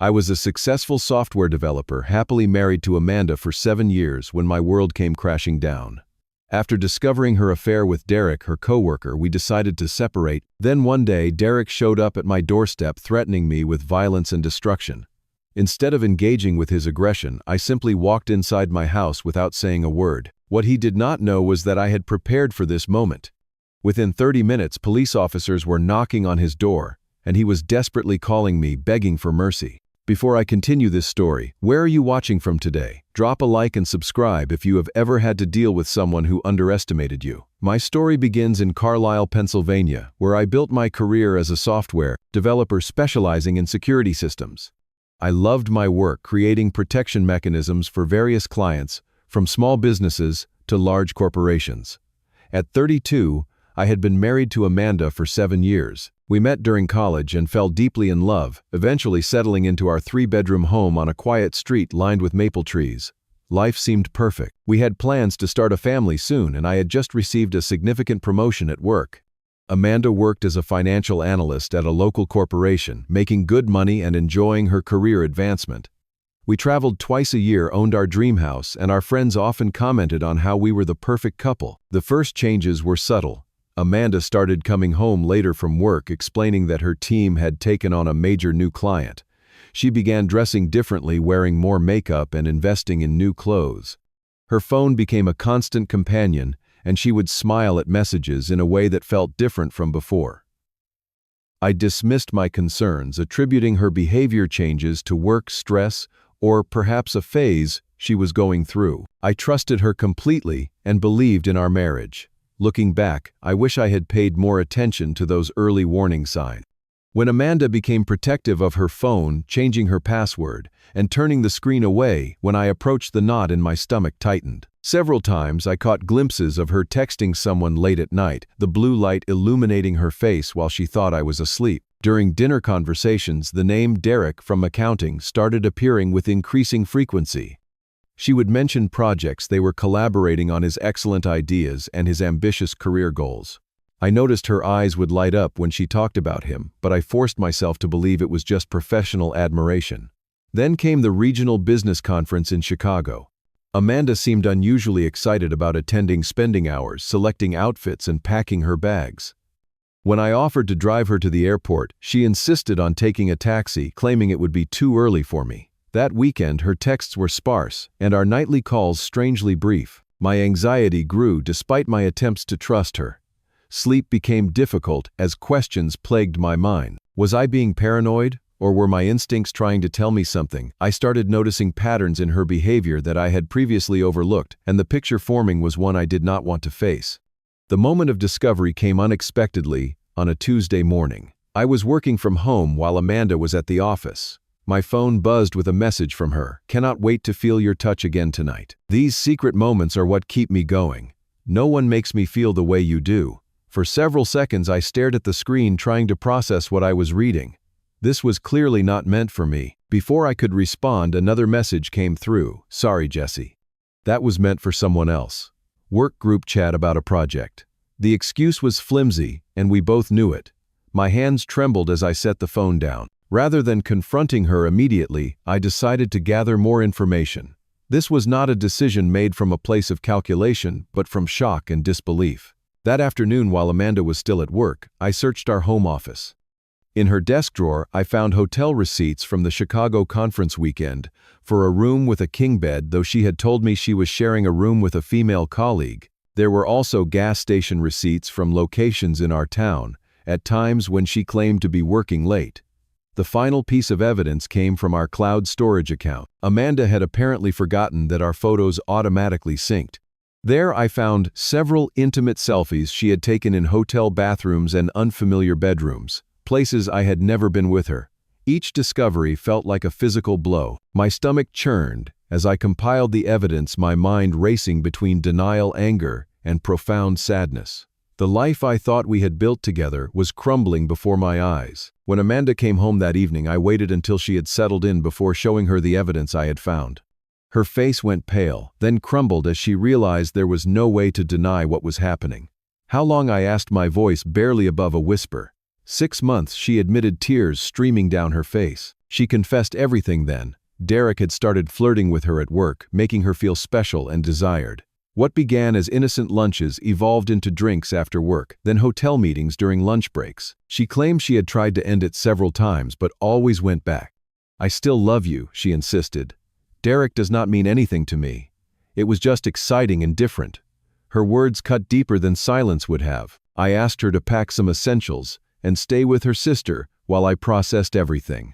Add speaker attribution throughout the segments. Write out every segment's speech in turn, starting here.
Speaker 1: I was a successful software developer, happily married to Amanda for 7 years when my world came crashing down. After discovering her affair with Derek, her coworker, we decided to separate. Then one day, Derek showed up at my doorstep threatening me with violence and destruction. Instead of engaging with his aggression, I simply walked inside my house without saying a word. What he did not know was that I had prepared for this moment. Within 30 minutes, police officers were knocking on his door, and he was desperately calling me, begging for mercy. Before I continue this story, where are you watching from today? Drop a like and subscribe if you have ever had to deal with someone who underestimated you. My story begins in Carlisle, Pennsylvania, where I built my career as a software developer specializing in security systems. I loved my work creating protection mechanisms for various clients, from small businesses to large corporations. At 32, I had been married to Amanda for 7 years. We met during college and fell deeply in love, eventually settling into our 3-bedroom home on a quiet street lined with maple trees. Life seemed perfect. We had plans to start a family soon, and I had just received a significant promotion at work. Amanda worked as a financial analyst at a local corporation, making good money and enjoying her career advancement. We traveled twice a year, owned our dream house, and our friends often commented on how we were the perfect couple. The first changes were subtle. Amanda started coming home later from work, explaining that her team had taken on a major new client. She began dressing differently, wearing more makeup and investing in new clothes. Her phone became a constant companion, and she would smile at messages in a way that felt different from before. I dismissed my concerns, attributing her behavior changes to work stress or perhaps a phase she was going through. I trusted her completely and believed in our marriage. Looking back, I wish I had paid more attention to those early warning signs. When Amanda became protective of her phone, changing her password, and turning the screen away when I approached, the knot in my stomach tightened. Several times I caught glimpses of her texting someone late at night, the blue light illuminating her face while she thought I was asleep. During dinner conversations, the name Derek from accounting started appearing with increasing frequency. She would mention projects they were collaborating on, his excellent ideas and his ambitious career goals. I noticed her eyes would light up when she talked about him, but I forced myself to believe it was just professional admiration. Then came the regional business conference in Chicago. Amanda seemed unusually excited about attending, spending hours selecting outfits and packing her bags. When I offered to drive her to the airport, she insisted on taking a taxi, claiming it would be too early for me. That weekend, her texts were sparse, and our nightly calls strangely brief. My anxiety grew despite my attempts to trust her. Sleep became difficult as questions plagued my mind. Was I being paranoid, or were my instincts trying to tell me something? I started noticing patterns in her behavior that I had previously overlooked, and the picture forming was one I did not want to face. The moment of discovery came unexpectedly on a Tuesday morning. I was working from home while Amanda was at the office. My phone buzzed with a message from her. "Cannot wait to feel your touch again tonight. These secret moments are what keep me going. No one makes me feel the way you do." For several seconds I stared at the screen, trying to process what I was reading. This was clearly not meant for me. Before I could respond, another message came through. "Sorry, Jesse. That was meant for someone else. Work group chat about a project." The excuse was flimsy, and we both knew it. My hands trembled as I set the phone down. Rather than confronting her immediately, I decided to gather more information. This was not a decision made from a place of calculation, but from shock and disbelief. That afternoon, while Amanda was still at work, I searched our home office. In her desk drawer, I found hotel receipts from the Chicago conference weekend for a room with a king bed, though she had told me she was sharing a room with a female colleague. There were also gas station receipts from locations in our town, at times when she claimed to be working late. The final piece of evidence came from our cloud storage account. Amanda had apparently forgotten that our photos automatically synced. There I found several intimate selfies she had taken in hotel bathrooms and unfamiliar bedrooms, places I had never been with her. Each discovery felt like a physical blow. My stomach churned as I compiled the evidence, my mind racing between denial, anger, and profound sadness. The life I thought we had built together was crumbling before my eyes. When Amanda came home that evening, I waited until she had settled in before showing her the evidence I had found. Her face went pale, then crumbled as she realized there was no way to deny what was happening. "How long?" I asked, my voice barely above a whisper. 6 months, she admitted, tears streaming down her face. She confessed everything then. Derek had started flirting with her at work, making her feel special and desired. What began as innocent lunches evolved into drinks after work, then hotel meetings during lunch breaks. She claimed she had tried to end it several times but always went back. "I still love you," she insisted. "Derek does not mean anything to me. It was just exciting and different." Her words cut deeper than silence would have. I asked her to pack some essentials and stay with her sister while I processed everything.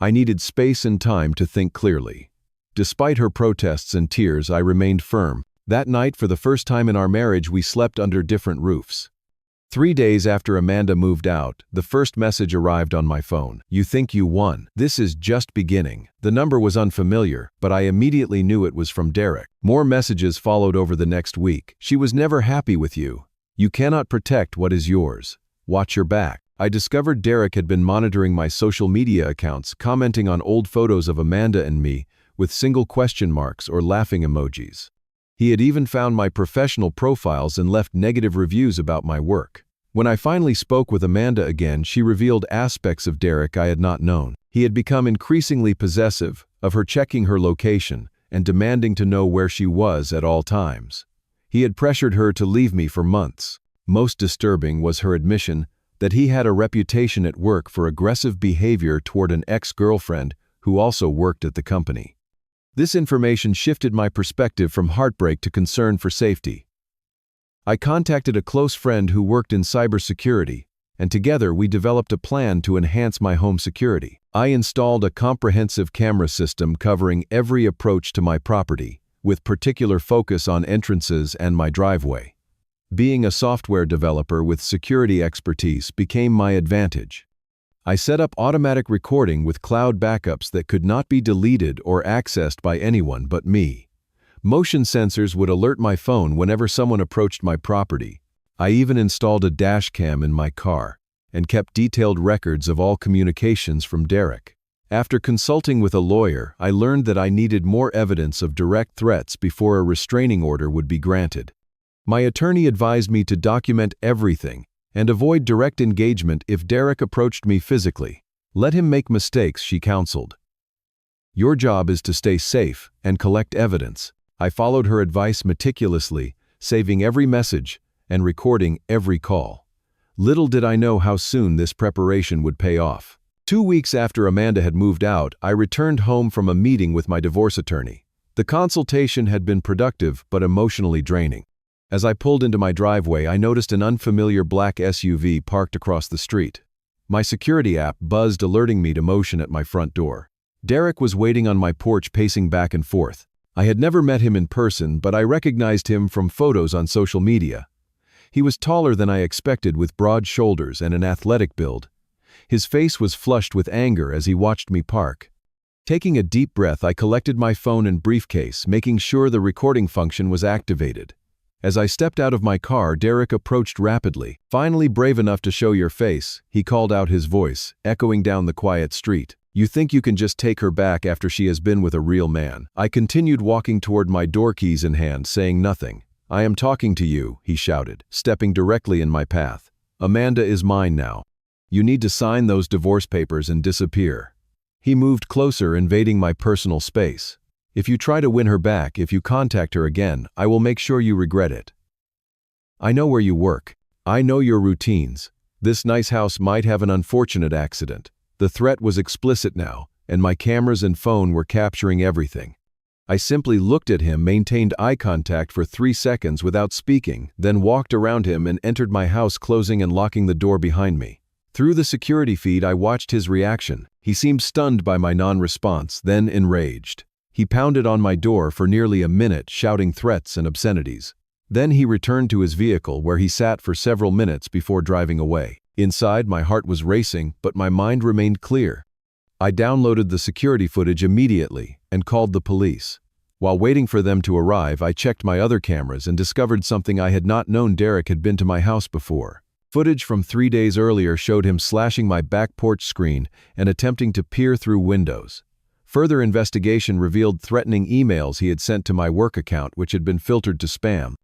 Speaker 1: I needed space and time to think clearly. Despite her protests and tears, I remained firm. That night, for the first time in our marriage, we slept under different roofs. 3 days after Amanda moved out, the first message arrived on my phone. "You think you won. This is just beginning." The number was unfamiliar, but I immediately knew it was from Derek. More messages followed over the next week. "She was never happy with you. You cannot protect what is yours. Watch your back." I discovered Derek had been monitoring my social media accounts, commenting on old photos of Amanda and me with single question marks or laughing emojis. He had even found my professional profiles and left negative reviews about my work. When I finally spoke with Amanda again, she revealed aspects of Derek I had not known. He had become increasingly possessive of her, checking her location and demanding to know where she was at all times. He had pressured her to leave me for months. Most disturbing was her admission that he had a reputation at work for aggressive behavior toward an ex-girlfriend who also worked at the company. This information shifted my perspective from heartbreak to concern for safety. I contacted a close friend who worked in cybersecurity, and together we developed a plan to enhance my home security. I installed a comprehensive camera system covering every approach to my property, with particular focus on entrances and my driveway. Being a software developer with security expertise became my advantage. I set up automatic recording with cloud backups that could not be deleted or accessed by anyone but me. Motion sensors would alert my phone whenever someone approached my property. I even installed a dash cam in my car and kept detailed records of all communications from Derek. After consulting with a lawyer, I learned that I needed more evidence of direct threats before a restraining order would be granted. My attorney advised me to document everything and avoid direct engagement if Derek approached me physically. "Let him make mistakes," she counseled. "Your job is to stay safe and collect evidence." I followed her advice meticulously, saving every message and recording every call. Little did I know how soon this preparation would pay off. 2 weeks after Amanda had moved out, I returned home from a meeting with my divorce attorney. The consultation had been productive but emotionally draining. As I pulled into my driveway, I noticed an unfamiliar black SUV parked across the street. My security app buzzed, alerting me to motion at my front door. Derek was waiting on my porch, pacing back and forth. I had never met him in person, but I recognized him from photos on social media. He was taller than I expected, with broad shoulders and an athletic build. His face was flushed with anger as he watched me park. Taking a deep breath, I collected my phone and briefcase, making sure the recording function was activated. As I stepped out of my car, Derek approached rapidly. "Finally brave enough to show your face," he called out, his voice echoing down the quiet street. "You think you can just take her back after she has been with a real man?" I continued walking toward my door, keys in hand, saying nothing. "I am talking to you," he shouted, stepping directly in my path. "Amanda is mine now. You need to sign those divorce papers and disappear." He moved closer, invading my personal space. "If you try to win her back, if you contact her again, I will make sure you regret it. I know where you work. I know your routines. This nice house might have an unfortunate accident." The threat was explicit now, and my cameras and phone were capturing everything. I simply looked at him, maintained eye contact for 3 seconds without speaking, then walked around him and entered my house, closing and locking the door behind me. Through the security feed, I watched his reaction. He seemed stunned by my non-response, then enraged. He pounded on my door for nearly a minute, shouting threats and obscenities. Then he returned to his vehicle, where he sat for several minutes before driving away. Inside, my heart was racing, but my mind remained clear. I downloaded the security footage immediately and called the police. While waiting for them to arrive, I checked my other cameras and discovered something I had not known: Derek had been to my house before. Footage from 3 days earlier showed him slashing my back porch screen and attempting to peer through windows. Further investigation revealed threatening emails he had sent to my work account, which had been filtered to spam.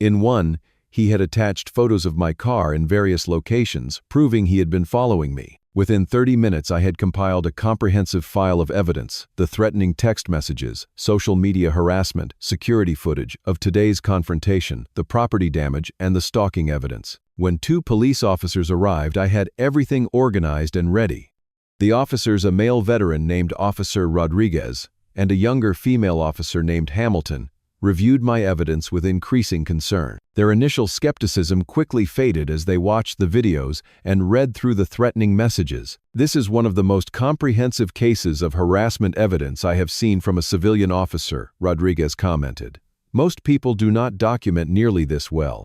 Speaker 1: In one, he had attached photos of my car in various locations, proving he had been following me. Within 30 minutes, I had compiled a comprehensive file of evidence, the threatening text messages, social media harassment, security footage of today's confrontation, the property damage, and the stalking evidence. When 2 police officers arrived, I had everything organized and ready. The officers, a male veteran named Officer Rodriguez and a younger female officer named Hamilton, reviewed my evidence with increasing concern. Their initial skepticism quickly faded as they watched the videos and read through the threatening messages. This is one of the most comprehensive cases of harassment evidence I have seen from a civilian officer, Rodriguez commented. Most people do not document nearly this well.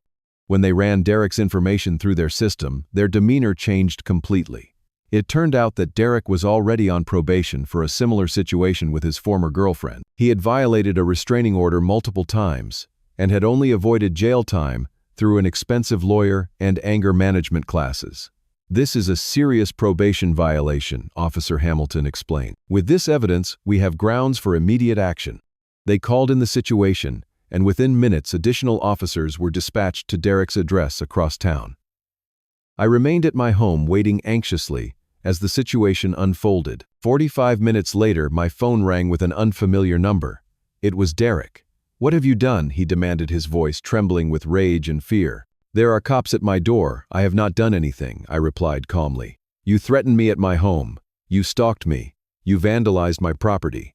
Speaker 1: When they ran Derek's information through their system, their demeanor changed completely. It turned out that Derek was already on probation for a similar situation with his former girlfriend. He had violated a restraining order multiple times and had only avoided jail time through an expensive lawyer and anger management classes. This is a serious probation violation, Officer Hamilton explained. With this evidence, we have grounds for immediate action. They called in the situation, and within minutes additional officers were dispatched to Derek's address across town. I remained at my home waiting anxiously as the situation unfolded. 45 minutes later, my phone rang with an unfamiliar number. It was Derek. "What have you done?" he demanded, his voice trembling with rage and fear. "There are cops at my door. I have not done anything," I replied calmly. "You threatened me at my home. You stalked me. You vandalized my property.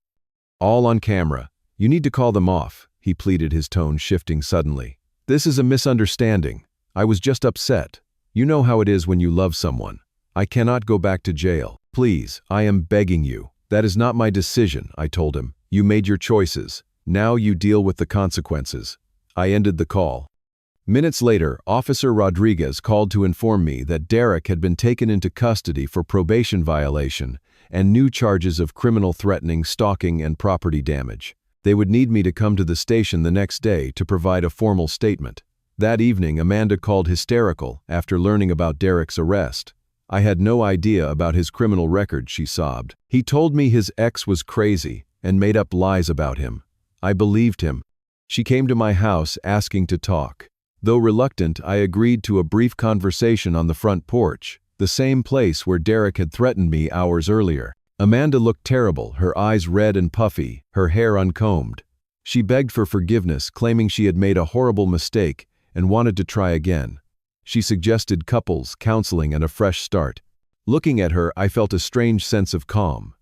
Speaker 1: All on camera. You need to call them off," he pleaded, his tone shifting suddenly. "This is a misunderstanding. I was just upset. You know how it is when you love someone. I cannot go back to jail. Please, I am begging you." "That is not my decision," I told him. "You made your choices. Now you deal with the consequences." I ended the call. Minutes later, Officer Rodriguez called to inform me that Derek had been taken into custody for probation violation and new charges of criminal threatening, stalking, and property damage. They would need me to come to the station the next day to provide a formal statement. That evening, Amanda called hysterical after learning about Derek's arrest. "I had no idea about his criminal record," she sobbed. "He told me his ex was crazy and made up lies about him. I believed him." She came to my house asking to talk. Though reluctant, I agreed to a brief conversation on the front porch, the same place where Derek had threatened me hours earlier. Amanda looked terrible, her eyes red and puffy, her hair uncombed. She begged for forgiveness, claiming she had made a horrible mistake and wanted to try again. She suggested couples, counseling, and a fresh start. Looking at her, I felt a strange sense of calm.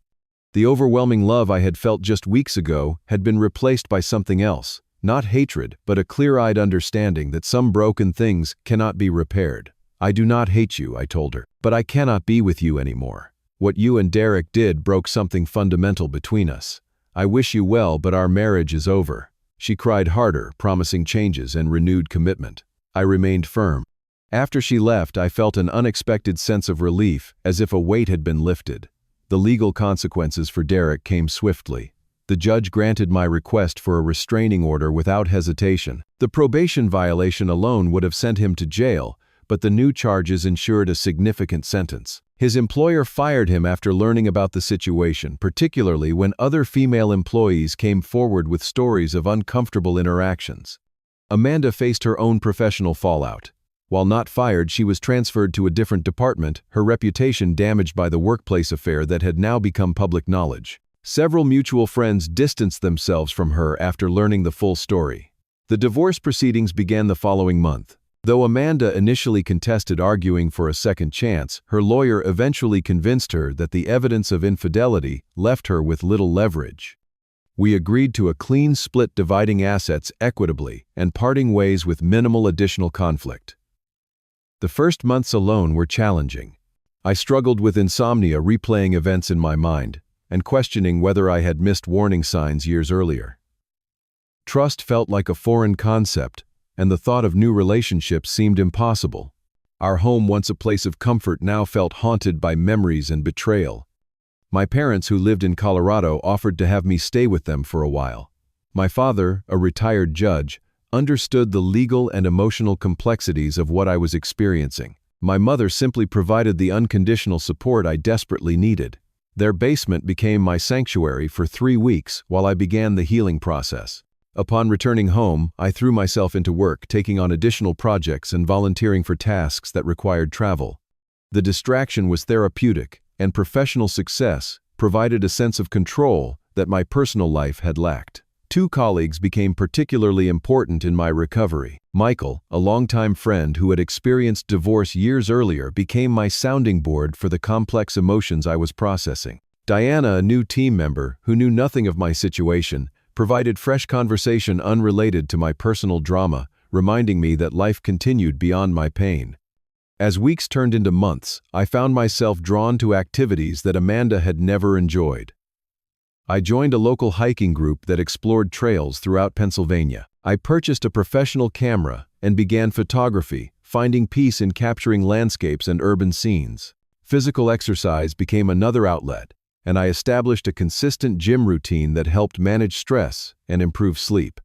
Speaker 1: The overwhelming love I had felt just weeks ago had been replaced by something else, not hatred, but a clear-eyed understanding that some broken things cannot be repaired. "I do not hate you," I told her, "but I cannot be with you anymore. What you and Derek did broke something fundamental between us. I wish you well, but our marriage is over." She cried harder, promising changes and renewed commitment. I remained firm. After she left, I felt an unexpected sense of relief, as if a weight had been lifted. The legal consequences for Derek came swiftly. The judge granted my request for a restraining order without hesitation. The probation violation alone would have sent him to jail, but the new charges ensured a significant sentence. His employer fired him after learning about the situation, particularly when other female employees came forward with stories of uncomfortable interactions. Amanda faced her own professional fallout. While not fired, she was transferred to a different department, her reputation damaged by the workplace affair that had now become public knowledge. Several mutual friends distanced themselves from her after learning the full story. The divorce proceedings began the following month. Though Amanda initially contested arguing for a second chance, her lawyer eventually convinced her that the evidence of infidelity left her with little leverage. We agreed to a clean split, dividing assets equitably and parting ways with minimal additional conflict. The first months alone were challenging. I struggled with insomnia, replaying events in my mind and questioning whether I had missed warning signs years earlier. Trust felt like a foreign concept, and the thought of new relationships seemed impossible. Our home, once a place of comfort, now felt haunted by memories and betrayal. My parents, who lived in Colorado, offered to have me stay with them for a while. My father, a retired judge, understood the legal and emotional complexities of what I was experiencing. My mother simply provided the unconditional support I desperately needed. Their basement became my sanctuary for 3 weeks while I began the healing process. Upon returning home, I threw myself into work, taking on additional projects and volunteering for tasks that required travel. The distraction was therapeutic, and professional success provided a sense of control that my personal life had lacked. Two colleagues became particularly important in my recovery. Michael, a longtime friend who had experienced divorce years earlier, became my sounding board for the complex emotions I was processing. Diana, a new team member who knew nothing of my situation, provided fresh conversation unrelated to my personal drama, reminding me that life continued beyond my pain. As weeks turned into months, I found myself drawn to activities that Amanda had never enjoyed. I joined a local hiking group that explored trails throughout Pennsylvania. I purchased a professional camera and began photography, finding peace in capturing landscapes and urban scenes. Physical exercise became another outlet, and I established a consistent gym routine that helped manage stress and improve sleep.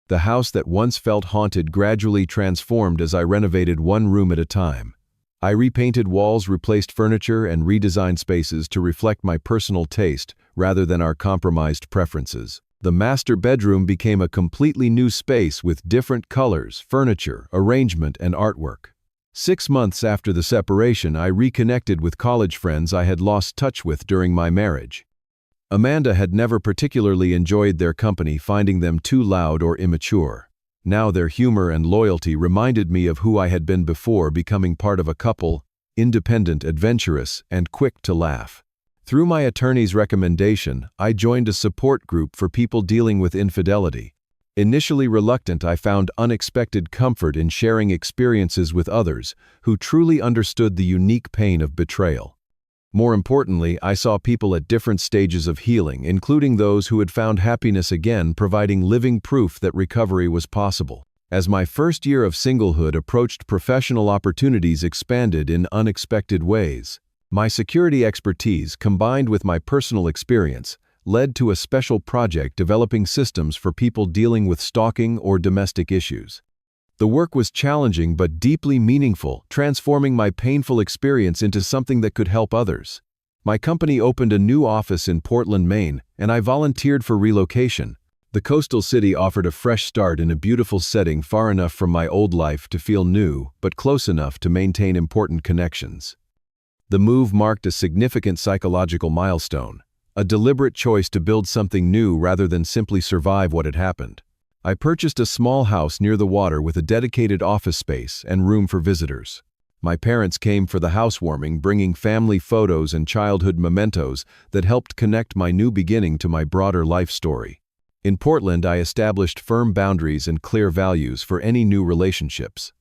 Speaker 1: The house that once felt haunted gradually transformed as I renovated one room at a time. I repainted walls, replaced furniture, and redesigned spaces to reflect my personal taste rather than our compromised preferences. The master bedroom became a completely new space with different colors, furniture, arrangement, and artwork. 6 months after the separation, I reconnected with college friends I had lost touch with during my marriage. Amanda had never particularly enjoyed their company, finding them too loud or immature. Now their humor and loyalty reminded me of who I had been before becoming part of a couple, independent, adventurous, and quick to laugh. Through my attorney's recommendation, I joined a support group for people dealing with infidelity. Initially reluctant, I found unexpected comfort in sharing experiences with others who truly understood the unique pain of betrayal. More importantly, I saw people at different stages of healing, including those who had found happiness again, providing living proof that recovery was possible. As my first year of singlehood approached, professional opportunities expanded in unexpected ways. My security expertise, combined with my personal experience, led to a special project developing systems for people dealing with stalking or domestic issues. The work was challenging but deeply meaningful, transforming my painful experience into something that could help others. My company opened a new office in Portland, Maine, and I volunteered for relocation. The coastal city offered a fresh start in a beautiful setting, far enough from my old life to feel new, but close enough to maintain important connections. The move marked a significant psychological milestone, a deliberate choice to build something new rather than simply survive what had happened. I purchased a small house near the water with a dedicated office space and room for visitors. My parents came for the housewarming, bringing family photos and childhood mementos that helped connect my new beginning to my broader life story. In Portland, I established firm boundaries and clear values for any new relationships.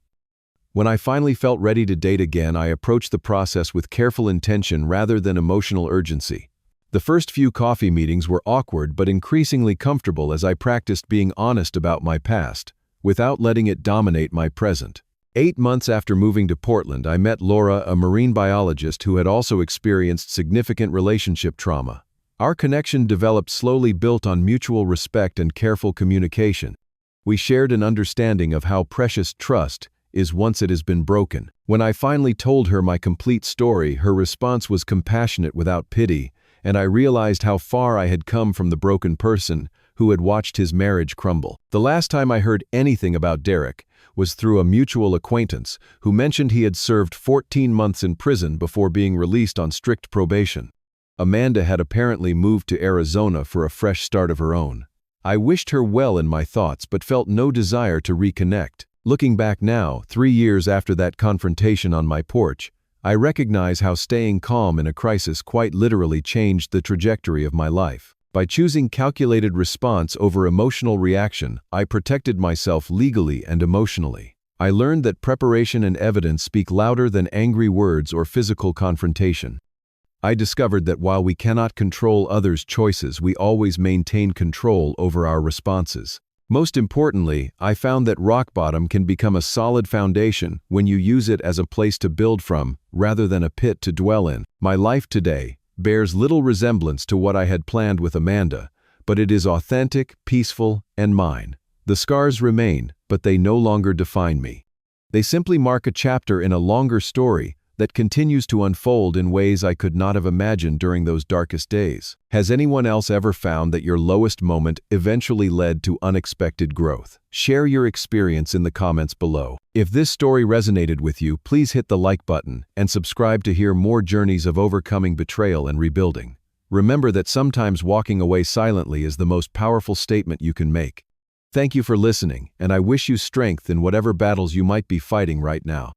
Speaker 1: When I finally felt ready to date again, I approached the process with careful intention rather than emotional urgency. The first few coffee meetings were awkward but increasingly comfortable as I practiced being honest about my past, without letting it dominate my present. 8 months after moving to Portland, I met Laura, a marine biologist who had also experienced significant relationship trauma. Our connection developed slowly, built on mutual respect and careful communication. We shared an understanding of how precious trust is once it has been broken. When I finally told her my complete story, her response was compassionate without pity, and I realized how far I had come from the broken person who had watched his marriage crumble. The last time I heard anything about Derek was through a mutual acquaintance who mentioned he had served 14 months in prison before being released on strict probation. Amanda had apparently moved to Arizona for a fresh start of her own. I wished her well in my thoughts but felt no desire to reconnect. Looking back now, 3 years after that confrontation on my porch, I recognize how staying calm in a crisis quite literally changed the trajectory of my life. By choosing calculated response over emotional reaction, I protected myself legally and emotionally. I learned that preparation and evidence speak louder than angry words or physical confrontation. I discovered that while we cannot control others' choices, we always maintain control over our responses. Most importantly, I found that rock bottom can become a solid foundation when you use it as a place to build from, rather than a pit to dwell in. My life today bears little resemblance to what I had planned with Amanda, but it is authentic, peaceful, and mine. The scars remain, but they no longer define me. They simply mark a chapter in a longer story, that continues to unfold in ways I could not have imagined during those darkest days. Has anyone else ever found that your lowest moment eventually led to unexpected growth? Share your experience in the comments below. If this story resonated with you, please hit the like button and subscribe to hear more journeys of overcoming betrayal and rebuilding. Remember that sometimes walking away silently is the most powerful statement you can make. Thank you for listening, and I wish you strength in whatever battles you might be fighting right now.